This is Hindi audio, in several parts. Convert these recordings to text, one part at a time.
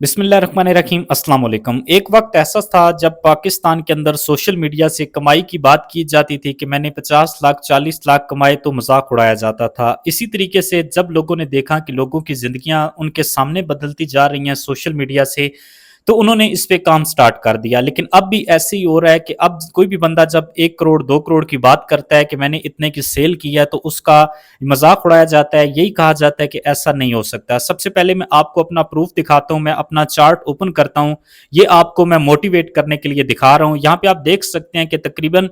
बिस्मिल्लाहिर्रहमानिर्रहीम अस्सलाम वालेकुम। एक वक्त ऐसा था जब पाकिस्तान के अंदर सोशल मीडिया से कमाई की बात की जाती थी कि मैंने 50 लाख 40 लाख कमाए तो मजाक उड़ाया जाता था। इसी तरीके से जब लोगों ने देखा कि लोगों की ज़िंदगियां उनके सामने बदलती जा रही हैं सोशल मीडिया से, तो उन्होंने इस पे काम स्टार्ट कर दिया। लेकिन अब भी ऐसे ही हो रहा है कि अब कोई भी बंदा जब 1 करोड़ 2 करोड़ की बात करता है कि मैंने इतने की सेल की है, तो उसका मजाक उड़ाया जाता है। यही कहा जाता है कि ऐसा नहीं हो सकता। सबसे पहले मैं आपको अपना प्रूफ दिखाता हूं। मैं अपना चार्ट ओपन करता हूं। ये आपको मैं मोटिवेट करने के लिए दिखा रहा हूं। यहाँ पे आप देख सकते हैं कि तकरीबन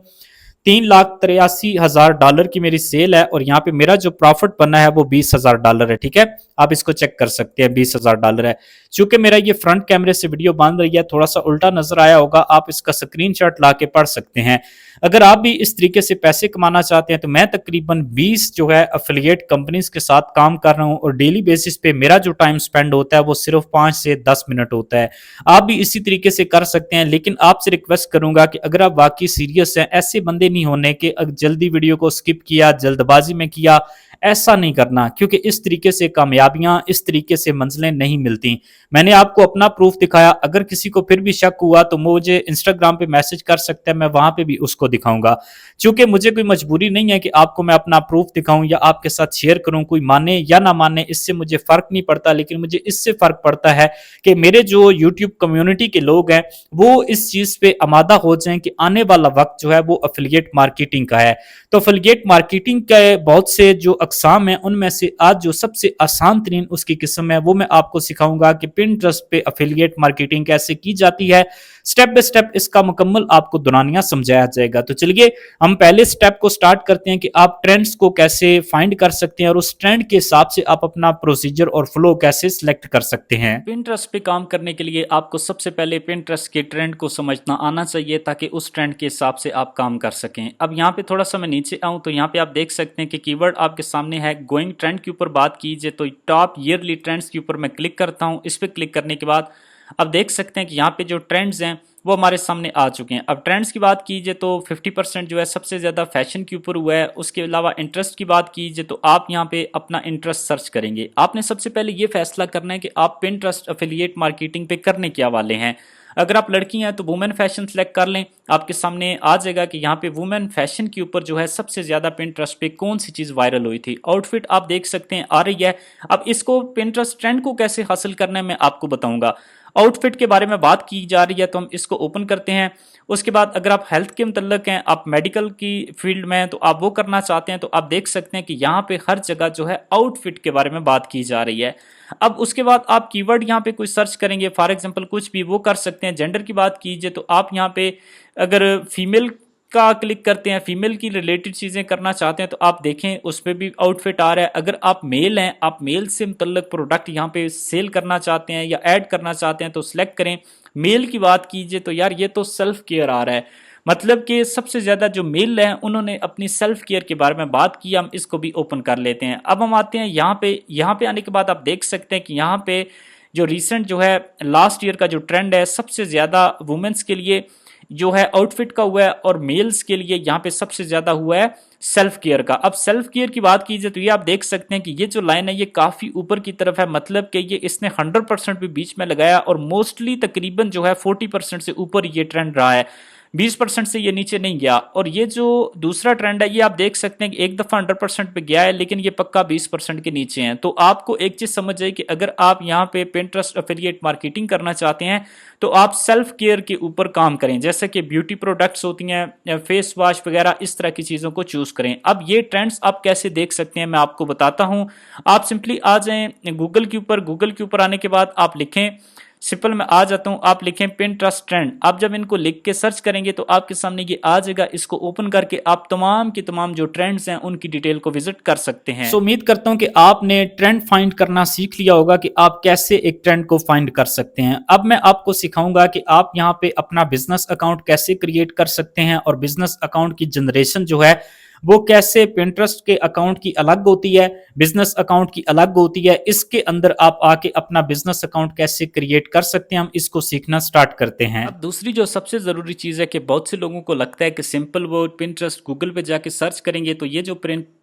3,83,000 डॉलर की मेरी सेल है और यहाँ पे मेरा जो प्रॉफिट बना है वो $20,000 है। ठीक है, आप इसको चेक कर सकते हैं, $20,000 है। चूंकि मेरा ये फ्रंट कैमरे से वीडियो बन रही है, थोड़ा सा उल्टा नजर आया होगा, आप इसका स्क्रीनशॉट ला के पढ़ सकते हैं। अगर आप भी इस तरीके से पैसे कमाना चाहते हैं तो मैं तकरीबन 20 जो है अफिलिएट कंपनीज के साथ काम कर रहा हूँ और डेली बेसिस पे मेरा जो टाइम स्पेंड होता है वो सिर्फ 5 से 10 मिनट होता है। आप भी इसी तरीके से कर सकते हैं, लेकिन आपसे रिक्वेस्ट करूंगा कि अगर आप वाकई सीरियस हैं, ऐसे बंदे नहीं होने के जल्दी वीडियो को स्किप किया, जल्दबाजी में किया, ऐसा नहीं करना, क्योंकि इस तरीके से कामयाबियां, इस तरीके से मंजिलें नहीं मिलती। मैंने आपको अपना प्रूफ दिखाया। अगर किसी को फिर भी शक हुआ तो मुझे इंस्टाग्राम पे मैसेज कर सकते हैं, मैं वहां पे भी उसको दिखाऊंगा। क्योंकि मुझे कोई मजबूरी नहीं है कि आपको मैं अपना प्रूफ दिखाऊं या आपके साथ शेयर करूं। कोई माने या ना माने इससे मुझे फर्क नहीं पड़ता, लेकिन मुझे इससे फर्क पड़ता है कि मेरे जो यूट्यूब कम्युनिटी के लोग हैं वो इस चीज पे आमादा हो जाएं कि आने वाला वक्त जो है वो एफिलिएट मार्केटिंग का है। तो एफिलिएट मार्केटिंग के बहुत से जो अकसाम हैं, उनमें से आज जो सबसे आसान तरीन उसकी किस्म है वो मैं आपको सिखाऊंगा कि पिंटरेस्ट पे एफिलिएट मार्केटिंग कैसे की जाती है। स्टेप बाय स्टेप इसका मुकम्मल आपको दुनिया समझाया जाएगा। तो चलिए हम पहले स्टेप को स्टार्ट करते हैं कि आप ट्रेंड्स को कैसे फाइंड कर सकते हैं और उस ट्रेंड के हिसाब से आप अपना प्रोसीजर और फ्लो कैसे सिलेक्ट कर सकते हैं। पिंटरेस्ट पे काम करने के लिए आपको सबसे पहले पिंटरेस्ट के ट्रेंड को समझना आना चाहिए ताकि उस ट्रेंड के हिसाब से आप काम कर सकें। अब यहाँ पे थोड़ा सा मैं नीचे आऊँ तो यहाँ पे आप देख सकते हैं कि कीवर्ड आपके सामने है। गोइंग ट्रेंड के ऊपर बात कीजिए तो टॉप ईयरली ट्रेंड्स के ऊपर मैं क्लिक करता हूँ। इस पर क्लिक करने के बाद अब देख सकते हैं कि यहाँ पे जो ट्रेंड्स हैं वो हमारे सामने आ चुके हैं। अब ट्रेंड्स की बात कीजिए तो 50% जो है सबसे ज़्यादा फैशन के ऊपर हुआ है। उसके अलावा इंटरेस्ट की बात कीजिए तो आप यहाँ पे अपना इंटरेस्ट सर्च करेंगे। आपने सबसे पहले ये फैसला करना है कि आप पिंटरेस्ट एफिलिएट मार्केटिंग पे करने क्या वाले हैं। अगर आप लड़की हैं तो वुमेन फैशन सेलेक्ट कर लें। आपके सामने आ जाएगा कि यहाँ पे वुमेन फैशन के ऊपर जो है सबसे ज़्यादा पिंटरेस्ट पे कौन सी चीज़ वायरल हुई थी। आउटफिट आप देख सकते हैं आ रही है। अब इसको पिंटरेस्ट ट्रेंड को कैसे हासिल करना है मैं आपको बताऊंगा। आउटफिट के बारे में बात की जा रही है तो हम इसको ओपन करते हैं। उसके बाद अगर आप हेल्थ के मुतल्लिक हैं, आप मेडिकल की फील्ड में हैं तो आप वो करना चाहते हैं तो आप देख सकते हैं कि यहाँ पे हर जगह जो है आउटफिट के बारे में बात की जा रही है। अब उसके बाद आप कीवर्ड यहाँ पे कोई सर्च करेंगे, फॉर एग्जांपल कुछ भी वो कर सकते हैं। जेंडर की बात कीजिए तो आप यहाँ पे अगर फीमेल का क्लिक करते हैं, फीमेल की रिलेटेड चीज़ें करना चाहते हैं तो आप देखें उस पर भी आउटफिट आ रहा है। अगर आप मेल हैं, आप मेल से मुतल्लिक प्रोडक्ट यहाँ पे सेल करना चाहते हैं या ऐड करना चाहते हैं तो सिलेक्ट करें। मेल की बात कीजिए तो यार ये तो सेल्फ केयर आ रहा है, मतलब कि सबसे ज़्यादा जो मेल हैं उन्होंने अपनी सेल्फ केयर के बारे में बात की। हम इसको भी ओपन कर लेते हैं। अब हम आते हैं यहाँ पे आने के बाद आप देख सकते हैं कि यहाँ पे जो रिसेंट जो है लास्ट ईयर का जो ट्रेंड है सबसे ज़्यादा वुमेन्स के लिए जो है आउटफिट का हुआ है और मेल्स के लिए यहाँ पे सबसे ज्यादा हुआ है सेल्फ केयर का। अब सेल्फ केयर की बात कीजिए तो ये आप देख सकते हैं कि ये जो लाइन है ये काफी ऊपर की तरफ है, मतलब कि ये इसने 100% भी बीच में लगाया और मोस्टली तकरीबन जो है 40% से ऊपर ये ट्रेंड रहा है, 20% से ये नीचे नहीं गया। और ये जो दूसरा ट्रेंड है ये आप देख सकते हैं कि एक दफा 100% पे गया है लेकिन ये पक्का 20% के नीचे है। तो आपको एक चीज समझ जाए कि अगर आप यहाँ पे पिंटरेस्ट एफिलिएट मार्केटिंग करना चाहते हैं तो आप सेल्फ केयर के ऊपर काम करें, जैसे कि ब्यूटी प्रोडक्ट्स होती हैं, फेस वॉश वगैरह, इस तरह की चीजों को चूज करें। अब ये ट्रेंड्स आप कैसे देख सकते हैं मैं आपको बताता हूं। आप सिंपली आ जाएं गूगल के ऊपर। गूगल के ऊपर आने के बाद आप लिखें, सिंपल मैं आ जाता हूं, आप लिखें पिंटरेस्ट ट्रेंड। आप जब इनको लिख के सर्च करेंगे तो आपके सामने ये आ जाएगा। इसको ओपन करके आप तमाम की तमाम जो ट्रेंड्स हैं उनकी डिटेल को विजिट कर सकते हैं। सो उम्मीद करता हूं कि आपने ट्रेंड फाइंड करना सीख लिया होगा कि आप कैसे एक ट्रेंड को फाइंड कर सकते हैं। अब मैं आपको सिखाऊंगा कि आप यहां पे अपना बिजनेस अकाउंट कैसे क्रिएट कर सकते हैं और बिजनेस अकाउंट की जनरेशन जो है वो कैसे पिंटरेस्ट के अकाउंट की अलग होती है, बिजनेस अकाउंट की अलग होती है। इसके अंदर आप आके अपना बिजनेस अकाउंट कैसे क्रिएट कर सकते हैं, हम इसको सीखना स्टार्ट करते हैं। अब दूसरी जो सबसे जरूरी चीज है कि बहुत से लोगों को लगता है कि सिंपल वो पिंटरेस्ट गूगल पे जाके सर्च करेंगे तो ये जो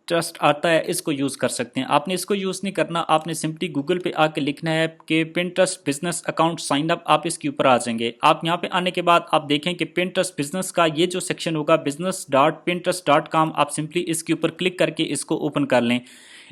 पिंटरेस्ट आता है इसको यूज़ कर सकते हैं। आपने इसको यूज़ नहीं करना, आपने सिंपली गूगल पे आके लिखना है कि Pinterest business account sign up, आप इसके ऊपर आ जाएंगे। आप यहाँ पे आने के बाद आप देखें कि पिंटरेस्ट बिजनेस का ये जो सेक्शन होगा business.pinterest.com, आप सिंपली इसके ऊपर क्लिक करके इसको ओपन कर लें।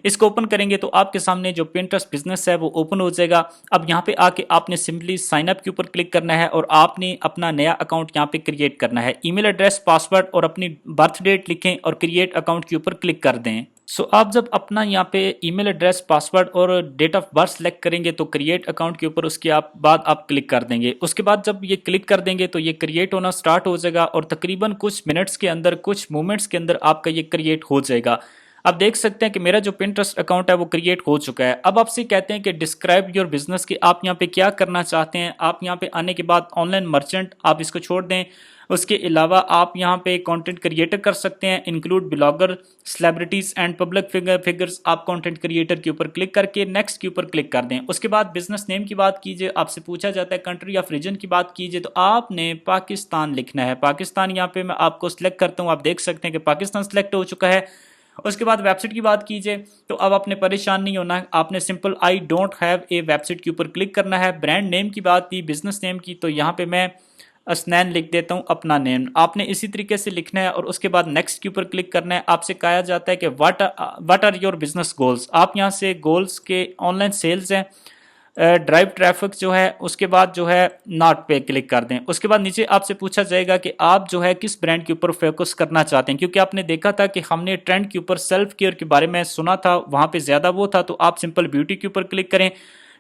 इसको ओपन करेंगे तो आपके सामने जो पिंटरेस्ट बिजनेस है वो ओपन हो जाएगा। अब यहाँ पे आके आपने सिंपली साइन अप के ऊपर क्लिक करना है और आपने अपना नया अकाउंट यहाँ पे क्रिएट करना है। ईमेल एड्रेस, पासवर्ड और अपनी बर्थ डेट लिखें और क्रिएट अकाउंट के ऊपर क्लिक कर दें। सो आप जब अपना यहाँ पे ईमेल एड्रेस, पासवर्ड और डेट ऑफ बर्थ सेलेक्ट करेंगे तो क्रिएट अकाउंट के ऊपर उसके बाद आप क्लिक कर देंगे। उसके बाद जब ये क्लिक कर देंगे तो ये क्रिएट होना स्टार्ट हो जाएगा और तकरीबन कुछ मिनट्स के अंदर, कुछ मोमेंट्स के अंदर आपका ये क्रिएट हो जाएगा। आप देख सकते हैं कि मेरा जो पिंटरेस्ट अकाउंट है वो क्रिएट हो चुका है। अब आपसे कहते हैं कि डिस्क्राइब योर बिजनेस, कि आप यहाँ पे क्या करना चाहते हैं। आप यहाँ पे आने के बाद ऑनलाइन मर्चेंट आप इसको छोड़ दें। उसके अलावा आप यहाँ पे कंटेंट क्रिएटर कर सकते हैं, include blogger, celebrities and public figures. आप कंटेंट क्रिएटर के ऊपर क्लिक करके नेक्स्ट के ऊपर क्लिक कर दें। उसके बाद बिजनेस नेम की बात कीजिए, आपसे पूछा जाता है कंट्री ऑफ रीजन की बात कीजिए तो आपने पाकिस्तान लिखना है। पाकिस्तान यहाँ पे मैं आपको सिलेक्ट करता हूँ, आप देख सकते हैं कि पाकिस्तान सिलेक्ट हो चुका है। उसके बाद वेबसाइट की बात कीजिए तो अब आपने परेशान नहीं होना, आपने simple I don't have a website के ऊपर क्लिक करना है। ब्रांड नेम की बात की, बिजनेस नेम की, तो यहाँ पे मैं असनैन लिख देता हूँ अपना नेम। आपने इसी तरीके से लिखना है और उसके बाद नेक्स्ट के ऊपर क्लिक करना है। आपसे कहा जाता है कि what are your business goals. आप यहाँ से गोल्स के ऑनलाइन सेल्स हैं, ड्राइव ट्रैफिक जो है, उसके बाद जो है नॉट पे क्लिक कर दें। उसके बाद नीचे आपसे पूछा जाएगा कि आप जो है किस ब्रांड के ऊपर फोकस करना चाहते हैं, क्योंकि आपने देखा था कि हमने ट्रेंड के ऊपर सेल्फ केयर के बारे में सुना था, वहाँ पे ज़्यादा वो था। तो आप सिंपल ब्यूटी के ऊपर क्लिक करें।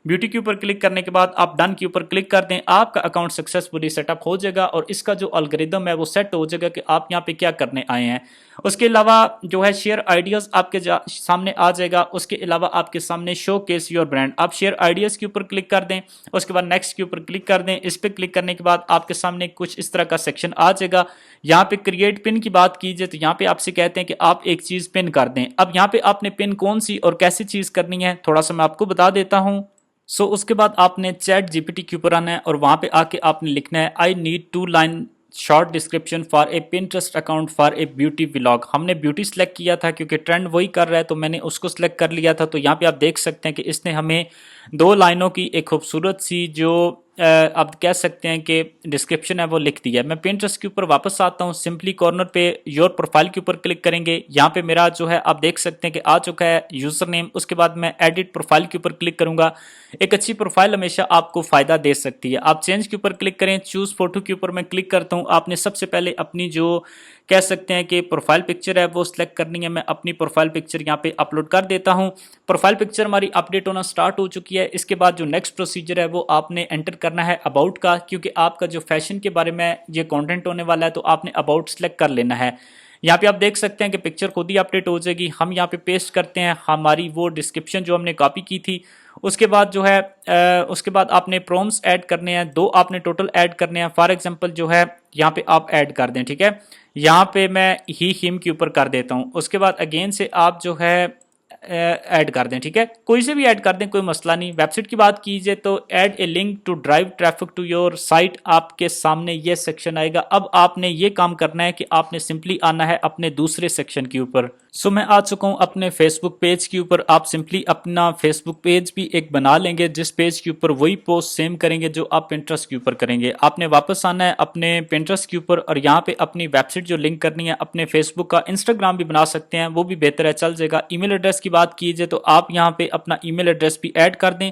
ब्यूटी के ऊपर क्लिक करने के बाद आप डन के ऊपर क्लिक कर दें। आपका अकाउंट सक्सेसफुली सेटअप हो जाएगा और इसका जो एल्गोरिदम है वो सेट हो जाएगा कि आप यहाँ पे क्या करने आए हैं। उसके अलावा जो है शेयर आइडियाज़ आपके सामने आ जाएगा। उसके अलावा आपके सामने शो केस योर ब्रांड, आप शेयर आइडियाज़ के ऊपर क्लिक कर दें। उसके बाद नेक्स्ट के ऊपर क्लिक कर दें। इस पर क्लिक करने के बाद आपके सामने कुछ इस तरह का सेक्शन आ जाएगा। यहाँ पे क्रिएट पिन की बात कीजिए तो यहाँ पे आपसे कहते हैं कि आप एक चीज़ पिन कर दें। अब यहाँ पे आपने पिन कौन सी और कैसी चीज़ करनी है थोड़ा सा मैं आपको बता देता हूँ। उसके बाद आपने चैट जीपीटी के ऊपर आना है और वहाँ पे आके आपने लिखना है I need 2 line short description for a Pinterest account for a beauty vlog. हमने ब्यूटी सेलेक्ट किया था क्योंकि ट्रेंड वही कर रहा है तो मैंने उसको सेलेक्ट कर लिया था। तो यहाँ पे आप देख सकते हैं कि इसने हमें 2 लाइनों की एक खूबसूरत सी जो आप कह सकते हैं कि डिस्क्रिप्शन है वो लिख दी है। मैं पिंटरेस्ट के ऊपर वापस आता हूँ, सिंपली कॉर्नर पे योर प्रोफाइल के ऊपर क्लिक करेंगे। यहाँ पे मेरा जो है आप देख सकते हैं कि आ चुका है यूज़र नेम। उसके बाद मैं एडिट प्रोफाइल के ऊपर क्लिक करूँगा। एक अच्छी प्रोफाइल हमेशा आपको फ़ायदा दे सकती है। आप चेंज के ऊपर क्लिक करें, चूज़ फोटो के ऊपर मैं क्लिक करता हूँ। आपने सबसे पहले अपनी जो कह सकते हैं कि प्रोफाइल पिक्चर है वो सिलेक्ट करनी है। मैं अपनी प्रोफाइल पिक्चर यहाँ पे अपलोड कर देता हूँ। प्रोफाइल पिक्चर हमारी अपडेट होना स्टार्ट हो चुकी है। इसके बाद जो नेक्स्ट प्रोसीजर है वो आपने एंटर करना है अबाउट का, क्योंकि आपका जो फैशन के बारे में ये कंटेंट होने वाला है तो आपने अबाउट सेलेक्ट कर लेना है। यहाँ पे आप देख सकते हैं कि पिक्चर खुद ही अपडेट हो जाएगी। हम यहाँ पे पेस्ट करते हैं हमारी वो डिस्क्रिप्शन जो हमने कॉपी की थी। उसके बाद जो है उसके बाद आपने प्रॉम्प्ट्स ऐड करने हैं, 2 आपने टोटल ऐड करने हैं। फॉर एग्जांपल जो है यहाँ पे आप ऐड कर दें, ठीक है। यहाँ पे मैं ही हिम के ऊपर कर देता हूँ। उसके बाद अगेन से आप जो है ऐड कर दें, ठीक है। कोई से भी ऐड कर दें, कोई मसला नहीं। वेबसाइट की बात कीजिए तो add a link to drive traffic to your site, आपके सामने ये सेक्शन आएगा। अब आपने ये काम करना है कि आपने सिंपली आना है अपने दूसरे सेक्शन के ऊपर। मैं आ चुका हूँ अपने फेसबुक पेज के ऊपर। आप सिंपली अपना फेसबुक पेज भी एक बना लेंगे जिस पेज के ऊपर वही पोस्ट सेम करेंगे जो आप पिंटरेस्ट के ऊपर करेंगे। आपने वापस आना है अपने पिंटरेस्ट के ऊपर और यहाँ पे अपनी वेबसाइट जो लिंक करनी है अपने फेसबुक का, इंस्टाग्राम भी बना सकते हैं, वो भी बेहतर है, चल जाएगा। ईमेल एड्रेस की बात कीजिए तो आप यहाँ पे अपना ईमेल एड्रेस भी ऐड कर दें।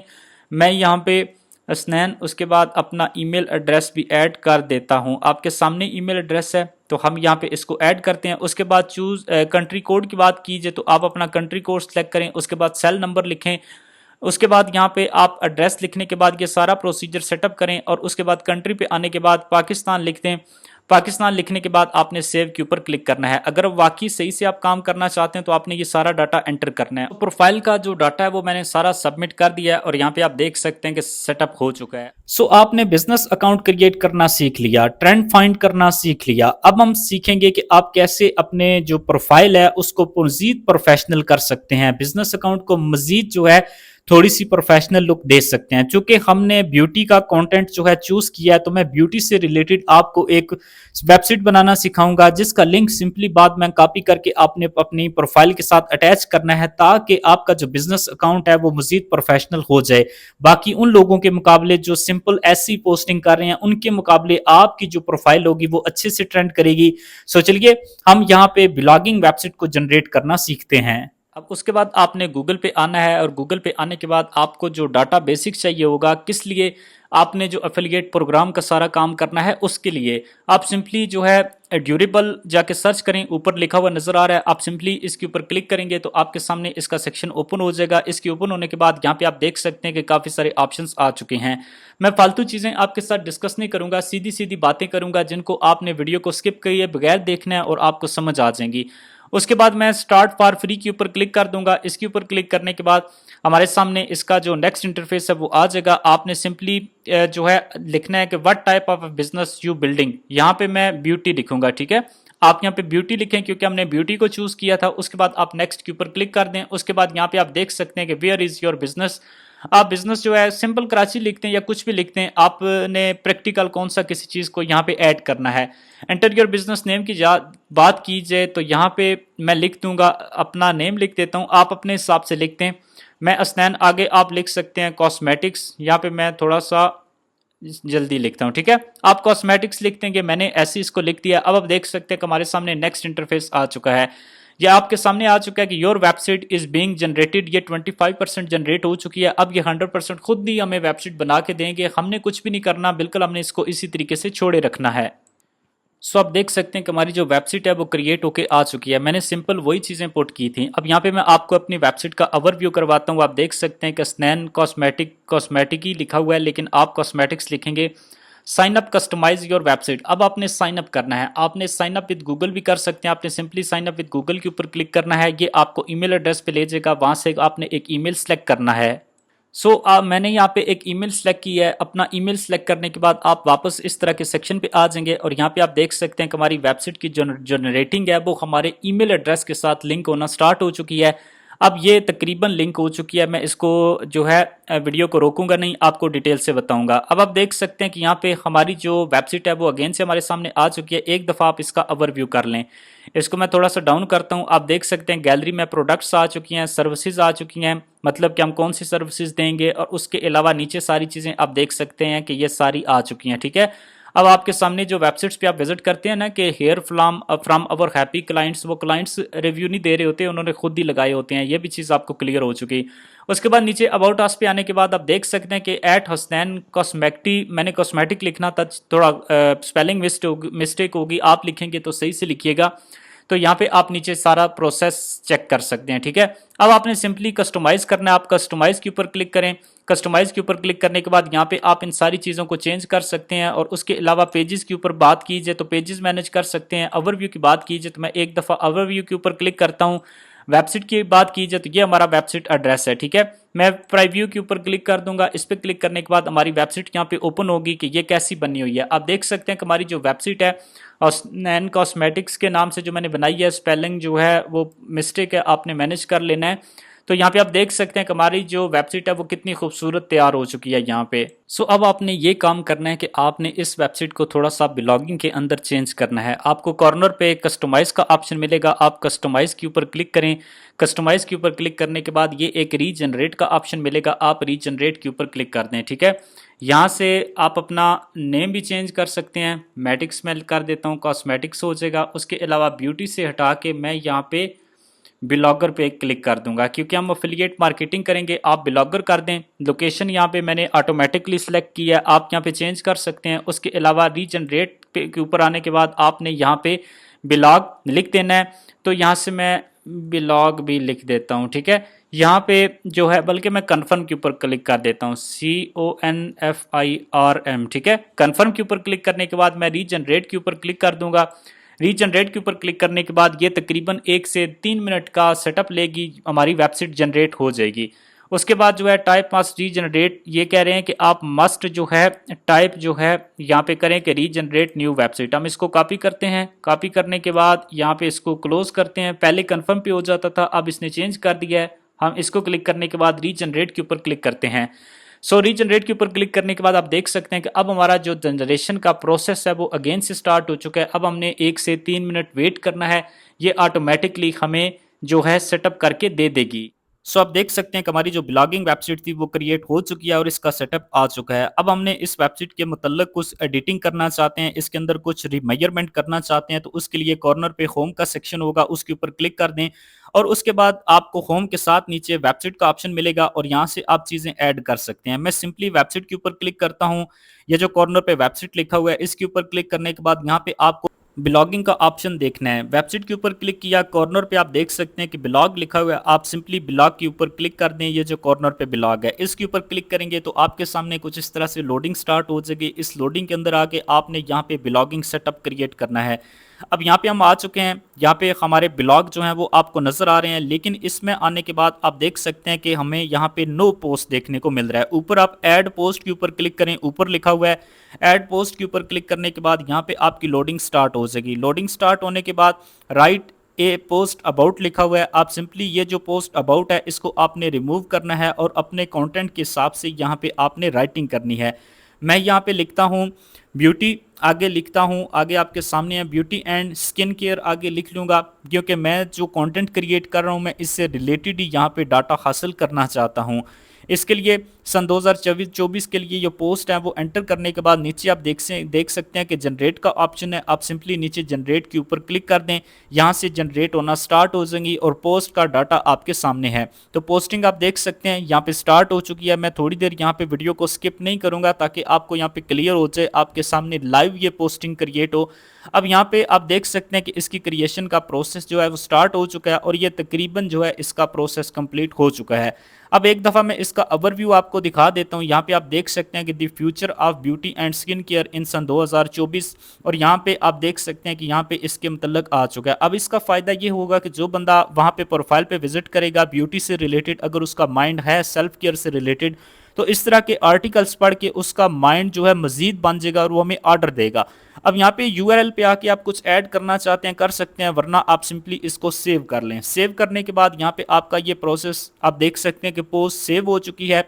मैं यहाँ पे असनैन उसके बाद अपना ईमेल एड्रेस भी ऐड कर देता हूँ। आपके सामने ईमेल एड्रेस है तो हम यहाँ पे इसको ऐड करते हैं। उसके बाद चूज कंट्री कोड की बात कीजिए तो आप अपना कंट्री कोड सेलेक्ट करें। उसके बाद सेल नंबर लिखें। उसके बाद यहाँ पे आप एड्रेस लिखने के बाद ये सारा प्रोसीजर सेटअप करें और उसके बाद कंट्री पे आने के बाद पाकिस्तान लिख दें। पाकिस्तान लिखने के बाद आपने सेव के ऊपर क्लिक करना है। अगर वाकई सही से आप काम करना चाहते हैं तो आपने ये सारा डाटा एंटर करना है। तो प्रोफाइल का जो डाटा है वो मैंने सारा सबमिट कर दिया है और यहाँ पे आप देख सकते हैं कि सेटअप हो चुका है। आपने बिजनेस अकाउंट क्रिएट करना सीख लिया, ट्रेंड फाइंड करना सीख लिया। अब हम सीखेंगे कि आप कैसे अपने जो प्रोफाइल है उसको मजीद प्रोफेशनल कर सकते हैं, बिजनेस अकाउंट को मजीद जो है थोड़ी सी प्रोफेशनल लुक दे सकते हैं। चूंकि हमने ब्यूटी का कंटेंट जो है चूज किया है, तो मैं ब्यूटी से रिलेटेड आपको एक वेबसाइट बनाना सिखाऊंगा, जिसका लिंक सिंपली बाद में कॉपी करके आपने अपनी प्रोफाइल के साथ अटैच करना है, ताकि आपका जो बिजनेस अकाउंट है वो मजीद प्रोफेशनल हो जाए। बाकी उन लोगों के मुकाबले जो सिंपल ऐसी पोस्टिंग कर रहे हैं, उनके मुकाबले आपकी जो प्रोफाइल होगी वो अच्छे से ट्रेंड करेगी। सो चलिए हम यहाँ पे ब्लॉगिंग वेबसाइट को जनरेट करना सीखते हैं। अब उसके बाद आपने गूगल पे आना है, और गूगल पे आने के बाद आपको जो डाटा बेसिक्स चाहिए होगा, किस लिए आपने जो एफिलिएट प्रोग्राम का सारा काम करना है, उसके लिए आप सिंपली जो है ड्यूरेबल जाके सर्च करें, ऊपर लिखा हुआ नजर आ रहा है, आप सिंपली इसके ऊपर क्लिक करेंगे तो आपके सामने इसका सेक्शन ओपन हो जाएगा। इसके ओपन होने के बाद यहाँ पे आप देख सकते हैं कि काफ़ी सारे ऑप्शंस आ चुके हैं। मैं फालतू चीज़ें आपके साथ डिस्कस नहीं करूंगा, सीधी सीधी बातें करूंगा जिनको आपने वीडियो को स्किप किए बगैर देखना है और आपको समझ आ जाएंगी। उसके बाद मैं स्टार्ट फॉर फ्री के ऊपर क्लिक कर दूंगा। इसके ऊपर क्लिक करने के बाद हमारे सामने इसका जो नेक्स्ट इंटरफेस है वो आ जाएगा। आपने सिंपली जो है लिखना है कि what type of business you building. यहाँ पे मैं ब्यूटी लिखूंगा, ठीक है। आप यहाँ पे ब्यूटी लिखें क्योंकि हमने ब्यूटी को चूज किया था। उसके बाद आप नेक्स्ट के ऊपर क्लिक कर दें। उसके बाद यहाँ पे आप देख सकते हैं कि वेयर इज योर बिजनेस। आप बिजनेस जो है सिंपल कराची लिखते हैं या कुछ भी लिखते हैं, आपने प्रैक्टिकल कौन सा किसी चीज़ को यहाँ पे ऐड करना है। एंटर योर बिजनेस नेम की बात की जाए तो यहाँ पे मैं लिख दूंगा, अपना नेम लिख देता हूँ, आप अपने हिसाब से लिखते हैं। मैं असनैन, आगे आप लिख सकते हैं कॉस्मेटिक्स, यहाँ पे मैं थोड़ा सा जल्दी लिखता हूँ, ठीक है। आप कॉस्मेटिक्स लिखते हैं कि मैंने ऐसे इसको लिख दिया। अब आप देख सकते हैं कि हमारे सामने नेक्स्ट इंटरफेस आ चुका है। यह आपके सामने आ चुका है कि your website is being generated. ये 25% जनरेट हो चुकी है। अब ये 100% खुद ही हमें वेबसाइट बना के देंगे, हमने कुछ भी नहीं करना, बिल्कुल हमने इसको इसी तरीके से छोड़े रखना है। सो आप देख सकते हैं कि हमारी जो वेबसाइट है वो क्रिएट होके आ चुकी है। मैंने सिंपल वही चीज़ें पुट की थी। अब यहाँ पे मैं आपको अपनी वेबसाइट का ओवरव्यू करवाता हूँ। आप देख सकते हैं कि स्नैन कॉस्मेटिक ही लिखा हुआ है, लेकिन आप कॉस्मेटिक्स लिखेंगे। Sign up customise your website. अब आपने साइन अप करना है। आपने साइन अप विद गूगल भी कर सकते हैं। आपने simply sign up with Google के ऊपर क्लिक करना है। ये आपको ईमेल एड्रेस पे ले जाएगा, वहां से आपने एक ईमेल सेलेक्ट करना है। मैंने यहाँ पे एक ईमेल सेलेक्ट की है। अपना ईमेल सेलेक्ट करने के बाद आप वापस इस तरह के सेक्शन पे आ जाएंगे, और यहाँ पे आप देख सकते हैं कि हमारी वेबसाइट की जो रेटिंग है वो हमारे ईमेल एड्रेस के साथ लिंक होना स्टार्ट हो चुकी है। अब ये तकरीबन लिंक हो चुकी है। मैं इसको जो है वीडियो को रोकूंगा नहीं, आपको डिटेल से बताऊंगा। अब आप देख सकते हैं कि यहाँ पे हमारी जो वेबसाइट है वो अगेन से हमारे सामने आ चुकी है। एक दफ़ा आप इसका ओवरव्यू कर लें। इसको मैं थोड़ा सा डाउन करता हूँ। आप देख सकते हैं गैलरी में प्रोडक्ट्स आ चुकी हैं, सर्विसेज आ चुकी हैं, मतलब कि हम कौन सी सर्विसेज देंगे, और उसके अलावा नीचे सारी चीज़ें आप देख सकते हैं कि ये सारी आ चुकी हैं, ठीक है। अब आपके सामने जो वेबसाइट्स पे आप विजिट करते हैं ना कि hear from our happy clients, वो क्लाइंट्स रिव्यू नहीं दे रहे होते, उन्होंने खुद ही लगाए होते हैं। ये भी चीज़ आपको क्लियर हो चुकी। उसके बाद नीचे अबाउट अस पे आने के बाद आप देख सकते हैं कि एट हसनैन कॉस्मेटिक, मैंने कॉस्मेटिक लिखना था, थोड़ा स्पेलिंग मिस्टेक होगी, आप लिखेंगे तो सही से लिखिएगा। तो यहाँ पे आप नीचे सारा प्रोसेस चेक कर सकते हैं, ठीक है। अब आपने सिंपली कस्टमाइज करना है। आप कस्टमाइज के ऊपर क्लिक करें। कस्टमाइज के ऊपर क्लिक करने के बाद यहाँ पे आप इन सारी चीज़ों को चेंज कर सकते हैं। और उसके अलावा पेजेस के ऊपर बात कीजिए तो पेजेस मैनेज कर सकते हैं। ओवरव्यू की बात कीजिए तो मैं एक दफ़ा ओवरव्यू के ऊपर क्लिक करता हूँ। वेबसाइट की बात की जाए तो ये हमारा वेबसाइट एड्रेस है, ठीक है। मैं प्रीव्यू के ऊपर क्लिक कर दूंगा। इस पर क्लिक करने के बाद हमारी वेबसाइट यहाँ पे ओपन होगी कि ये कैसी बनी हुई है। आप देख सकते हैं कि हमारी जो वेबसाइट है नैन कॉस्मेटिक्स के नाम से जो मैंने बनाई है, स्पेलिंग जो है वो मिस्टेक है, आपने मैनेज कर लेना है। तो यहाँ पे आप देख सकते हैं कि हमारी जो वेबसाइट है वो कितनी खूबसूरत तैयार हो चुकी है यहाँ पे। अब आपने ये काम करना है कि आपने इस वेबसाइट को थोड़ा सा ब्लॉगिंग के अंदर चेंज करना है। आपको कॉर्नर पे कस्टमाइज का ऑप्शन मिलेगा, आप कस्टमाइज के ऊपर क्लिक करें। कस्टमाइज के ऊपर क्लिक करने के बाद ये एक रीजनरेट का ऑप्शन मिलेगा, आप रीजनरेट के ऊपर क्लिक कर दें, ठीक है। यहाँ से आप अपना नेम भी चेंज कर सकते हैं। मैटिक्स में कर देता हूँ, कॉस्मेटिक्स हो जाएगा। उसके अलावा ब्यूटी से हटा के मैं यहाँ पे ब्लॉगर पे क्लिक कर दूंगा, क्योंकि हम एफिलिएट मार्केटिंग करेंगे। आप ब्लॉगर कर दें। लोकेशन यहाँ पे मैंने ऑटोमेटिकली सिलेक्ट किया है, आप यहाँ पे चेंज कर सकते हैं। उसके अलावा रीजनरेट के ऊपर आने के बाद आपने यहाँ पे ब्लॉग लिख देना है। तो यहाँ से मैं ब्लॉग भी लिख देता हूँ, ठीक है। यहाँ पे जो है, बल्कि मैं कन्फर्म के ऊपर क्लिक कर देता हूँ, CONFIRM, ठीक है। कन्फर्म के ऊपर क्लिक करने के बाद मैं रीजनरेट के ऊपर क्लिक कर दूंगा। रीजनरेट के ऊपर क्लिक करने के बाद ये तकरीबन 1 से 3 मिनट का सेटअप लेगी, हमारी वेबसाइट जनरेट हो जाएगी। उसके बाद जो है टाइप मस्ट रीजनरेट, ये कह रहे हैं कि आप मस्ट जो है टाइप जो है यहाँ पे करें कि रीजनरेट न्यू वेबसाइट। हम इसको कॉपी करते हैं। कॉपी करने के बाद यहाँ पे इसको क्लोज करते हैं। पहले कन्फर्म पे हो जाता था, अब इसने चेंज कर दिया है, हम इसको क्लिक करने के बाद रीजनरेट के ऊपर क्लिक करते हैं। सो रीजनरेट के ऊपर क्लिक करने के बाद आप देख सकते हैं कि अब हमारा जो जनरेशन का प्रोसेस है वो अगेन से स्टार्ट हो चुका है। अब हमने 1 से 3 मिनट वेट करना है, ये ऑटोमेटिकली हमें जो है सेटअप करके दे देगी। सो आप देख सकते हैं कि हमारी जो ब्लॉगिंग वेबसाइट थी वो क्रिएट हो चुकी है और इसका सेटअप आ चुका है। अब हमने इस वेबसाइट के मुतल्लिक कुछ एडिटिंग करना चाहते हैं, इसके अंदर कुछ रिमेजरमेंट करना चाहते हैं, तो उसके लिए कॉर्नर पे होम का सेक्शन होगा, उसके ऊपर क्लिक कर दें और उसके बाद आपको होम के साथ नीचे वेबसाइट का ऑप्शन मिलेगा और यहाँ से आप चीज़ें ऐड कर सकते हैं। मैं सिंपली वेबसाइट के ऊपर क्लिक करता हूँ। ये जो कॉर्नर पे वेबसाइट लिखा हुआ है इसके ऊपर क्लिक करने के बाद यहाँ पे आपको ब्लॉगिंग का ऑप्शन देखना है। वेबसाइट के ऊपर क्लिक किया, कॉर्नर पे आप देख सकते हैं कि ब्लॉग लिखा हुआ है। आप सिंपली ब्लॉग के ऊपर क्लिक कर दें। ये जो कॉर्नर पे ब्लॉग है इसके ऊपर क्लिक करेंगे तो आपके सामने कुछ इस तरह से लोडिंग स्टार्ट हो जाएगी। इस लोडिंग के अंदर आके आपने यहाँ पे ब्लॉगिंग सेटअप क्रिएट करना है। अब यहाँ पे हम आ चुके हैं। यहाँ पे हमारे ब्लॉग जो हैं वो आपको नज़र आ रहे हैं, लेकिन इसमें आने के बाद आप देख सकते हैं कि हमें यहाँ पे नो पोस्ट देखने को मिल रहा है। ऊपर आप ऐड पोस्ट के ऊपर क्लिक करें, ऊपर लिखा हुआ है ऐड पोस्ट के ऊपर क्लिक करने के बाद यहाँ पे आपकी लोडिंग स्टार्ट हो जाएगी। लोडिंग स्टार्ट होने के बाद राइट ए पोस्ट अबाउट लिखा हुआ है। आप सिंपली ये जो पोस्ट अबाउट है इसको आपने रिमूव करना है और अपने कंटेंट के हिसाब से यहाँ पे आपने राइटिंग करनी है। मैं यहाँ पे लिखता हूँ ब्यूटी, आगे लिखता हूँ, आगे आपके सामने है ब्यूटी एंड स्किन केयर, आगे लिख लूँगा क्योंकि मैं जो कंटेंट क्रिएट कर रहा हूँ मैं इससे रिलेटेड ही यहाँ पे डाटा हासिल करना चाहता हूँ। इसके लिए सन 2024 के लिए ये पोस्ट है वो एंटर करने के बाद नीचे आप देख सकते हैं कि जनरेट का ऑप्शन है। आप सिंपली नीचे जनरेट के ऊपर क्लिक कर दें, यहाँ से जनरेट होना स्टार्ट हो जाएंगी और पोस्ट का डाटा आपके सामने है। तो पोस्टिंग आप देख सकते हैं यहाँ पे स्टार्ट हो चुकी है। मैं थोड़ी देर यहाँ पे वीडियो को स्किप नहीं करूँगा ताकि आपको यहाँ पे क्लियर हो जाए, आपके सामने लाइव ये पोस्टिंग क्रिएट हो। अब यहाँ पे आप देख सकते हैं कि इसकी क्रिएशन का प्रोसेस जो है वो स्टार्ट हो चुका है और ये तकरीबन जो है इसका प्रोसेस कंप्लीट हो चुका है। अब एक दफ़ा मैं इसका ओवरव्यू आपको दिखा देता हूँ। यहाँ पे आप देख सकते हैं कि the future of beauty and skin care in सन 2024 और यहाँ पे आप देख सकते हैं कि यहाँ पे इसके मतलब आ चुका है। अब इसका फ़ायदा ये होगा कि जो बंदा वहाँ पे प्रोफाइल पे विजिट करेगा ब्यूटी से रिलेटेड, अगर उसका माइंड है सेल्फ केयर से रिलेटेड, तो इस तरह के आर्टिकल्स पढ़ के उसका माइंड जो है मजीद बन जाएगा और वो हमें ऑर्डर देगा। अब यहाँ पे यूआरएल पे आके आप कुछ ऐड करना चाहते हैं कर सकते हैं, वरना आप सिंपली इसको सेव कर लें। सेव करने के बाद यहाँ पे आपका ये प्रोसेस आप देख सकते हैं कि पोस्ट सेव हो चुकी है।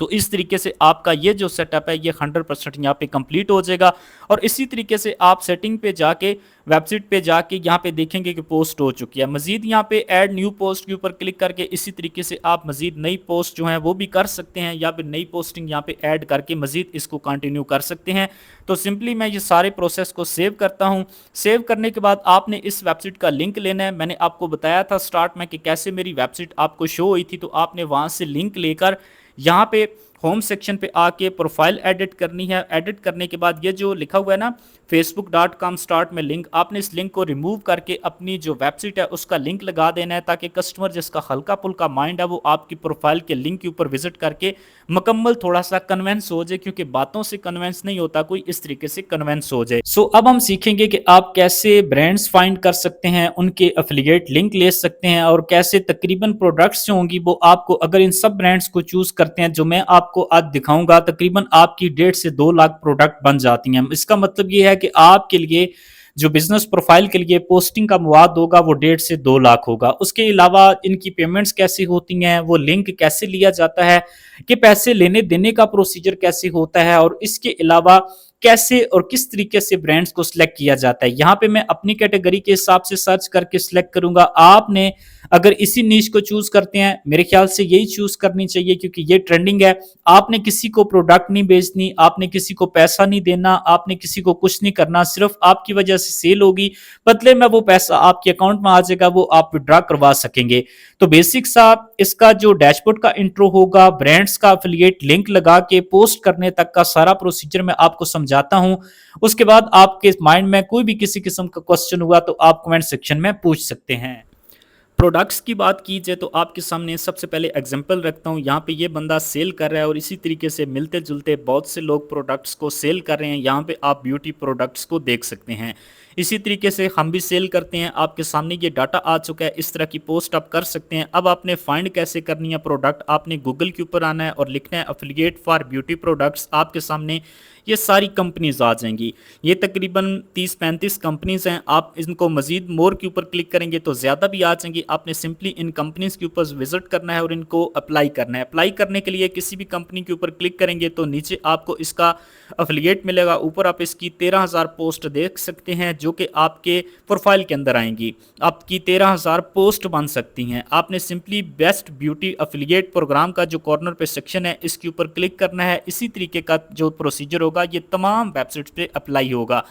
तो इस तरीके से आपका ये जो सेटअप है ये 100% यहाँ पे कंप्लीट हो जाएगा और इसी तरीके से आप सेटिंग पे जाके वेबसाइट पे जाके यहाँ पे देखेंगे कि पोस्ट हो चुकी है। मजीद यहाँ पे ऐड न्यू पोस्ट के ऊपर क्लिक करके इसी तरीके से आप मजीद नई पोस्ट जो है वो भी कर सकते हैं या फिर नई पोस्टिंग यहाँ पे ऐड करके मजीद इसको कंटिन्यू कर सकते हैं। तो सिंपली मैं ये सारे प्रोसेस को सेव करता हूँ। सेव करने के बाद आपने इस वेबसाइट का लिंक लेना है। मैंने आपको बताया था स्टार्ट में कि कैसे मेरी वेबसाइट आपको शो हुई थी, तो आपने वहाँ से लिंक लेकर यहाँ पे होम सेक्शन पे आके प्रोफाइल एडिट करनी है। एडिट करने के बाद ये जो लिखा हुआ है ना facebook.com स्टार्ट में लिंक, आपने इस लिंक को रिमूव करके अपनी जो वेबसाइट है उसका लिंक लगा देना है ताकि कस्टमर जिसका हल्का फुल्का माइंड है वो आपकी प्रोफाइल के लिंक के ऊपर विजिट करके मुकम्मल थोड़ा सा कन्वेंस हो जाए, क्योंकि बातों से कन्वेंस नहीं होता, कोई इस तरीके से कन्वेंस हो जाए। सो अब हम सीखेंगे कि आप कैसे ब्रांड्स फाइंड कर सकते हैं, उनके एफिलिएट लिंक ले सकते हैं और कैसे तकरीबन प्रोडक्ट्स जो होंगी वो आपको, अगर इन सब ब्रांड्स को चूज करते हैं जो मैं आपको आज दिखाऊंगा, तकरीबन आपकी 1.5 से 2 लाख प्रोडक्ट बन जाती हैं। इसका मतलब ये है कि आपके लिए जो बिजनेस प्रोफाइल के लिए पोस्टिंग का मवाद होगा वो 1.5 से 2 लाख होगा। उसके अलावा इनकी पेमेंट्स कैसी होती हैं, वो लिंक कैसे लिया जाता है, कि पैसे लेने देने का प्रोसीजर कैसे होता है और इसके अलावा कैसे और किस तरीके से ब्रांड्स को सिलेक्ट किया जाता है। यहाँ पे मैं अपनी कैटेगरी के हिसाब से सर्च करके सिलेक्ट करूंगा। आपने अगर इसी नीश को चूज करते हैं, मेरे ख्याल से यही चूज करनी चाहिए क्योंकि ये ट्रेंडिंग है। आपने किसी को प्रोडक्ट नहीं बेचनी, आपने किसी को पैसा नहीं देना, आपने किसी को कुछ नहीं करना, सिर्फ आपकी वजह से सेल होगी, बदले में वो पैसा आपके अकाउंट में आ जाएगा, वो आप विड्रॉ करवा सकेंगे। तो बेसिक सा इसका जो डैशबोर्ड का इंट्रो होगा, ब्रांड्स का एफिलिएट लिंक लगा के पोस्ट करने तक का सारा प्रोसीजर मैं आपको समझाता हूं। उसके बाद आपके माइंड में कोई भी किसी किस्म का क्वेश्चन हुआ तो आप कमेंट सेक्शन में पूछ सकते हैं। प्रोडक्ट्स की बात की जाए तो आपके सामने सबसे पहले एग्जांपल रखता हूँ। यहाँ पे ये बंदा सेल कर रहा है और इसी तरीके से मिलते जुलते बहुत से लोग प्रोडक्ट्स को सेल कर रहे हैं। यहाँ पे आप ब्यूटी प्रोडक्ट्स को देख सकते हैं। इसी तरीके से हम भी सेल करते हैं, आपके सामने ये डाटा आ चुका है, इस तरह की पोस्ट आप कर सकते हैं। अब आपने फाइंड कैसे करनी है प्रोडक्ट, आपने गूगल के ऊपर आना है और लिखना है एफिलिएट फॉर ब्यूटी प्रोडक्ट्स। आपके सामने ये सारी कंपनीज आ जाएंगी। ये तकरीबन 30-35 कंपनीज हैं। आप इनको मजीद मोर के ऊपर क्लिक करेंगे तो ज़्यादा भी आ जाएंगी। आपने सिंपली इन कंपनीज के ऊपर विजिट करना है और इनको अप्लाई करना है। अप्लाई करने के लिए किसी भी कंपनी के ऊपर क्लिक करेंगे तो नीचे आपको इसका अफिलिएट मिलेगा। ऊपर आप इसकी 13,000 पोस्ट देख सकते हैं जो कि आपके प्रोफाइल के अंदर आएंगी। आपकी 13,000 पोस्ट बन सकती हैं। आपने simply best beauty affiliate programme का जो कॉर्नर पे सेक्शन है इसके ऊपर क्लिक करना है। इसी तरीके का जो प्रोसीजर होगा ये तमाम वेबसाइट्स पे अप्लाई होगा।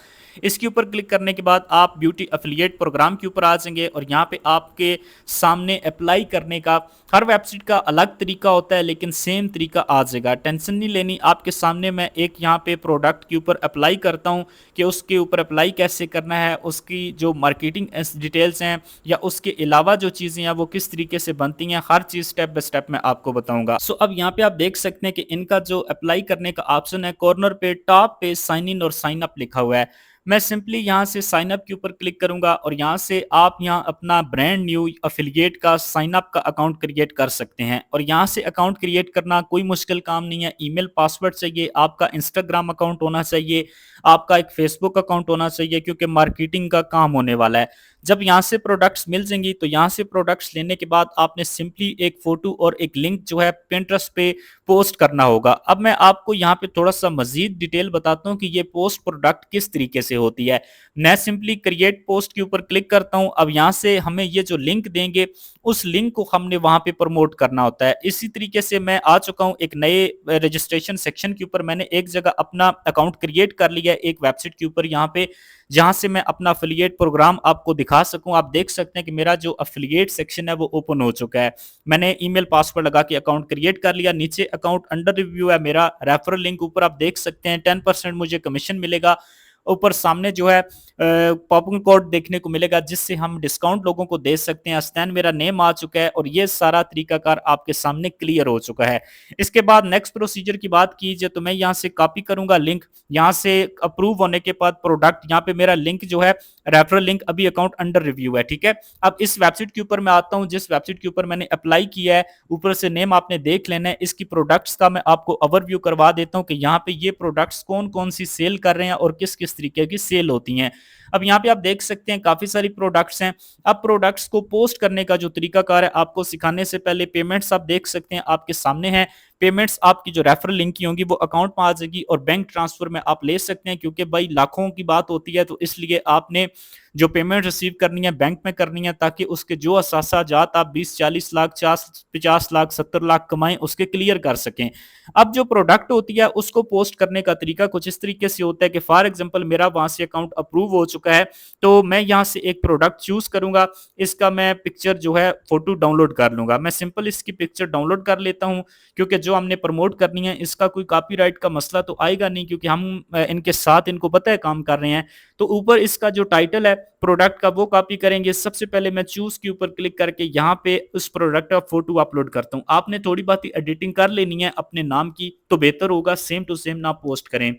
इसके ऊपर क्लिक करने के बाद आप ब्यूटी अफिलिएट प्रोग्राम के ऊपर आ जाएंगे और यहाँ पे आपके सामने अप्लाई करने का हर वेबसाइट का अलग तरीका होता है लेकिन सेम तरीका आ जाएगा। टेंशन नहीं लेनी। आपके सामने मैं एक यहाँ पे प्रोडक्ट के ऊपर अप्लाई करता हूँ कि उसके ऊपर अप्लाई कैसे करना है, उसकी जो मार्केटिंग डिटेल्स हैं या उसके अलावा जो चीज़ें हैं वो किस तरीके से बनती हैं, हर चीज़ स्टेप बाय स्टेप मैं आपको बताऊंगा। सो अब यहाँ पे आप देख सकते हैं कि इनका जो अप्लाई करने का ऑप्शन है कॉर्नर पे टॉप पे साइन इन और साइन अप लिखा हुआ है। मैं सिंपली यहाँ से साइन अप के ऊपर क्लिक करूंगा और यहाँ से आप यहाँ अपना ब्रांड न्यू अफिलिएट का साइन अप का अकाउंट क्रिएट कर सकते हैं। और यहाँ से अकाउंट क्रिएट करना कोई मुश्किल काम नहीं है। ईमेल पासवर्ड चाहिए, आपका इंस्टाग्राम अकाउंट होना चाहिए, आपका एक फेसबुक अकाउंट होना चाहिए क्योंकि मार्केटिंग का काम होने वाला है। जब यहाँ से प्रोडक्ट्स मिल जाएंगी तो यहाँ से प्रोडक्ट्स लेने के बाद आपने सिंपली एक फोटो और एक लिंक जो है पिंटरेस्ट पे पोस्ट करना होगा। अब मैं आपको यहाँ पे थोड़ा सा मजीद डिटेल बताता हूँ कि ये पोस्ट प्रोडक्ट किस तरीके से होती है। मैं सिंपली क्रिएट पोस्ट के ऊपर क्लिक करता हूँ। अब यहाँ से हमें ये जो लिंक देंगे उस लिंक को हमने वहां पे प्रमोट करना होता है। इसी तरीके से मैं आ चुका हूँ एक नए रजिस्ट्रेशन सेक्शन के ऊपर। मैंने एक जगह अपना अकाउंट क्रिएट कर लिया है एक वेबसाइट के ऊपर यहाँ पे, जहां से मैं अपना अफिलिएट प्रोग्राम आपको दिखा सकूं। आप देख सकते हैं कि मेरा जो अफिलिएट सेक्शन है वो ओपन हो चुका है। मैंने ईमेल पासवर्ड लगा के अकाउंट क्रिएट कर लिया। नीचे अकाउंट अंडर रिव्यू है मेरा, रेफरल लिंक ऊपर आप देख सकते हैं। 10% मुझे कमीशन मिलेगा। ऊपर सामने जो है पॉपिंग कोड देखने को मिलेगा जिससे हम डिस्काउंट लोगों को दे सकते हैं। अस्दैन मेरा नेम आ चुका है और ये सारा तरीकाकार आपके सामने क्लियर हो चुका है। इसके बाद नेक्स्ट प्रोसीजर की बात कीजिए तो मैं यहाँ से कॉपी करूंगा लिंक। यहाँ से अप्रूव होने के बाद प्रोडक्ट, यहाँ पे मेरा लिंक जो है रेफरल लिंक अभी अकाउंट अंडर रिव्यू है, ठीक है। अब इस वेबसाइट के ऊपर मैं आता हूँ जिस वेबसाइट के ऊपर मैंने अप्लाई किया है। ऊपर से नेम आपने देख लेना है। इसकी प्रोडक्ट्स का मैं आपको ओवरव्यू करवा देता हूँ कि यहाँ पे ये प्रोडक्ट्स कौन कौन सी सेल कर रहे हैं और किस किस तरीके की सेल होती हैं। अब यहाँ पे आप देख सकते हैं काफी सारी प्रोडक्ट्स हैं। अब प्रोडक्ट्स को पोस्ट करने का जो तरीकाकार है आपको सिखाने से पहले पेमेंट्स आप देख सकते हैं आपके सामने है। पेमेंट्स आपकी जो रेफरल लिंक की होंगी वो अकाउंट में आ जाएगी और बैंक ट्रांसफर में आप ले सकते हैं क्योंकि भाई लाखों की बात होती है तो इसलिए आपने जो पेमेंट रिसीव करनी है बैंक में करनी है ताकि उसके जो असासाजात आप 20-40 लाख 50 लाख 70 लाख कमाएं उसके क्लियर कर सकें। अब जो प्रोडक्ट होती है उसको पोस्ट करने का तरीका कुछ इस तरीके से होता है कि फॉर एग्जांपल मेरा वहां से अकाउंट अप्रूव हो चुका है तो मैं यहाँ से एक प्रोडक्ट चूज करूंगा। इसका मैं पिक्चर जो है फोटो डाउनलोड कर लूंगा। मैं सिंपल इसकी पिक्चर डाउनलोड कर लेता हूँ क्योंकि जो हमने प्रमोट करनी है इसका कोई कॉपीराइट का मसला तो आएगा नहीं क्योंकि हम इनके साथ इनको पता है काम कर रहे हैं। तो ऊपर इसका जो टाइटल है प्रोडक्ट का वो कॉपी करेंगे। सबसे पहले मैं चूज के ऊपर क्लिक करके यहाँ पे उस प्रोडक्ट का फोटो अपलोड करता हूँ। आपने थोड़ी बात एडिटिंग कर लेनी है अपने नाम की तो बेहतर होगा, सेम टू सेम ना पोस्ट करें।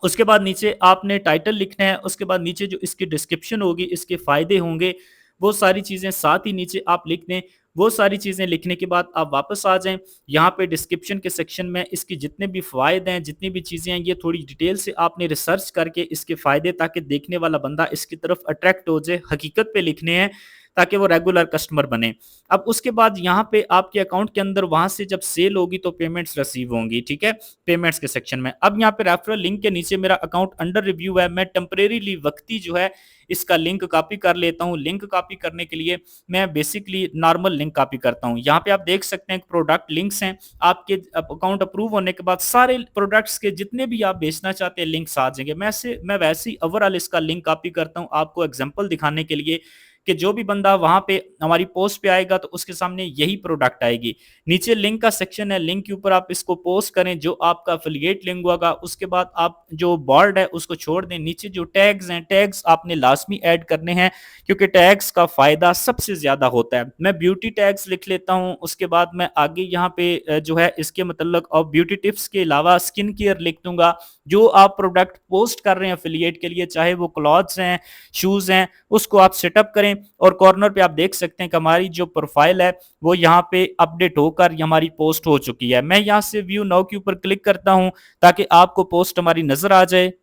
उसके बाद नीचे आपने टाइटल लिखना है। उसके बाद नीचे जो इसकी डिस्क्रिप्शन होगी, इसके फायदे होंगे, वो सारी चीजें साथ ही नीचे आप लिख दें। वो सारी चीजें लिखने के बाद आप वापस आ जाएं। यहाँ पे डिस्क्रिप्शन के सेक्शन में इसके जितने भी फायदे हैं, जितनी भी चीजें हैं, ये थोड़ी डिटेल से आपने रिसर्च करके इसके फायदे, ताकि देखने वाला बंदा इसकी तरफ अट्रैक्ट हो जाए, हकीकत पे लिखने हैं ताकि वो रेगुलर कस्टमर बने। अब उसके बाद यहाँ पे आपके अकाउंट के अंदर वहां से जब सेल होगी तो पेमेंट्स रिसीव होंगी, ठीक है, पेमेंट्स के सेक्शन में। अब यहाँ पे रेफरल लिंक के नीचे मेरा अकाउंट अंडर रिव्यू है। मैं टेम्परेरीली वक्ती जो है इसका लिंक कॉपी कर लेता हूँ। लिंक कॉपी करने के लिए मैं बेसिकली नॉर्मल लिंक कॉपी करता हूँ। यहाँ पे आप देख सकते हैं प्रोडक्ट लिंक्स हैं। आपके अकाउंट अप्रूव होने के बाद सारे प्रोडक्ट्स के जितने भी आप बेचना चाहते हैं लिंक्स आ जाएंगे। मैं वैसे ही ओवरऑल इसका लिंक कॉपी करता हूँ आपको एग्जांपल दिखाने के लिए कि जो भी बंदा वहां पे हमारी पोस्ट पे आएगा तो उसके सामने यही प्रोडक्ट आएगी। नीचे लिंक का सेक्शन है, लिंक के ऊपर आप इसको पोस्ट करें जो आपका एफिलिएट लिंक होगा। उसके बाद आप जो बॉर्ड है उसको छोड़ दें। नीचे जो टैग्स हैं, टैग्स आपने लाजमी ऐड करने हैं क्योंकि टैग्स का फायदा सबसे ज्यादा होता है। मैं ब्यूटी टैग्स लिख लेता हूं। उसके बाद मैं आगे यहाँ पे जो है इसके मतलब और ब्यूटी टिप्स के अलावा स्किन केयर लिख दूंगा। जो आप प्रोडक्ट पोस्ट कर रहे हैं एफिलिएट के लिए, चाहे वो क्लॉथ्स हैं, शूज हैं, उसको आप सेटअप करें। और कॉर्नर पे आप देख सकते हैं कि हमारी जो प्रोफाइल है वो यहाँ पे अपडेट होकर हमारी पोस्ट हो चुकी है। मैं यहाँ से व्यू नाउ के ऊपर क्लिक करता हूँ ताकि आपको पोस्ट हमारी नजर आ जाए।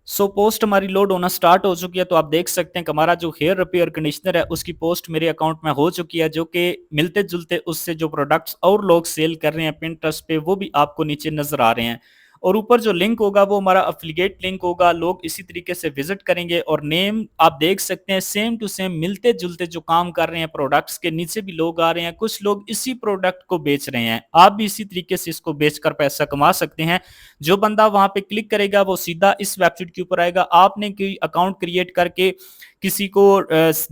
पोस्ट हमारी लोड होना स्टार्ट हो चुकी है, तो आप देख सकते हैं कि हमारा जो हेयर रिपेयर कंडीशनर है उसकी पोस्ट मेरे अकाउंट में हो चुकी है, जो कि मिलते जुलते उससे जो प्रोडक्ट्स और लोग सेल कर रहे हैं पिंटरेस्ट पे वो भी आपको नीचे नजर आ रहे हैं। और ऊपर जो लिंक होगा वो हमारा एफिलिएट लिंक होगा, लोग इसी तरीके से विजिट करेंगे। और नेम आप देख सकते हैं सेम टू सेम मिलते जुलते जो काम कर रहे हैं प्रोडक्ट्स के नीचे भी लोग आ रहे हैं, कुछ लोग इसी प्रोडक्ट को बेच रहे हैं। आप भी इसी तरीके से इसको बेचकर पैसा कमा सकते हैं। जो बंदा वहां पे क्लिक करेगा वो सीधा इस वेबसाइट के ऊपर आएगा। आपने कोई अकाउंट क्रिएट करके किसी को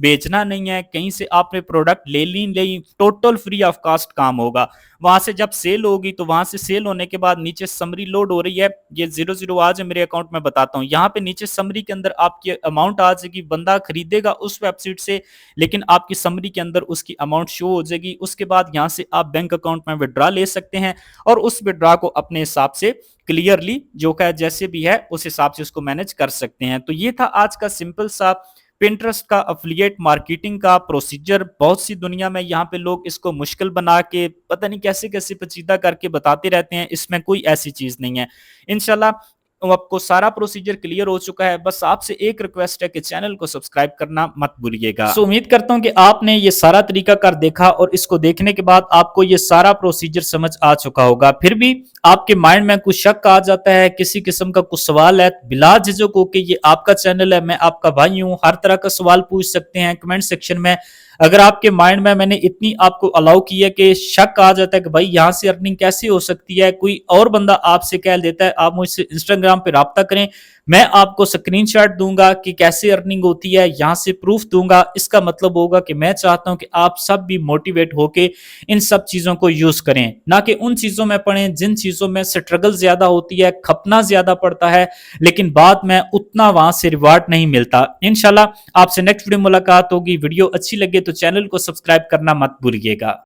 बेचना नहीं है, कहीं से आपने प्रोडक्ट ले ली नहीं, टोटल फ्री ऑफ कॉस्ट काम होगा। वहां से जब सेल होगी तो वहां से सेल होने के बाद नीचे समरी लोड हो रही है, ये 00 आज है मेरे अकाउंट में बताता हूँ। यहाँ पे नीचे समरी के अंदर आपकी अमाउंट आ जाएगी, बंदा खरीदेगा उस वेबसाइट से, लेकिन आपकी समरी के अंदर उसकी अमाउंट शो हो जाएगी। उसके बाद यहाँ से आप बैंक अकाउंट में विड्रॉ ले सकते हैं और उस विड्रॉ को अपने हिसाब से क्लियरली जो का जैसे भी है उस हिसाब से उसको मैनेज कर सकते हैं। तो ये था आज का सिंपल सा पिंटरेस्ट का एफिलिएट मार्केटिंग का प्रोसीजर। बहुत सी दुनिया में यहाँ पे लोग इसको मुश्किल बना के पता नहीं कैसे कैसे पेचीदा करके बताते रहते हैं, इसमें कोई ऐसी चीज नहीं है। इंशाल्लाह आपको सारा प्रोसीजर क्लियर हो चुका है। बस आपसे एक रिक्वेस्ट है कि चैनल को सब्सक्राइब करना मत भूलिएगा। उम्मीद करता हूं कि आपने ये सारा तरीका कर देखा और इसको देखने के बाद आपको ये सारा प्रोसीजर समझ आ चुका होगा। फिर भी आपके माइंड में कुछ शक आ जाता है, किसी किस्म का कुछ सवाल है, बिला झिझक होके ये आपका चैनल है, मैं आपका भाई हूं, हर तरह का सवाल पूछ सकते हैं कमेंट सेक्शन में। अगर आपके माइंड में मैंने इतनी आपको अलाउ की है कि शक आ जाता है कि भाई यहाँ से अर्निंग कैसे हो सकती है, कोई और बंदा आपसे कह देता है, आप मुझसे इंस्टाग्राम पे राब्ता करें, मैं आपको स्क्रीनशॉट दूंगा कि कैसे अर्निंग होती है, यहाँ से प्रूफ दूंगा। इसका मतलब होगा कि मैं चाहता हूं कि आप सब भी मोटिवेट होके इन सब चीजों को यूज करें, ना कि उन चीजों में पढ़ें जिन चीजों में स्ट्रगल ज्यादा होती है, खपना ज्यादा पड़ता है, लेकिन बाद में उतना वहां से रिवार्ड नहीं मिलता। इंशाल्लाह आपसे नेक्स्ट वीडियो मुलाकात होगी। वीडियो अच्छी लगे तो चैनल को सब्सक्राइब करना मत भूलिएगा।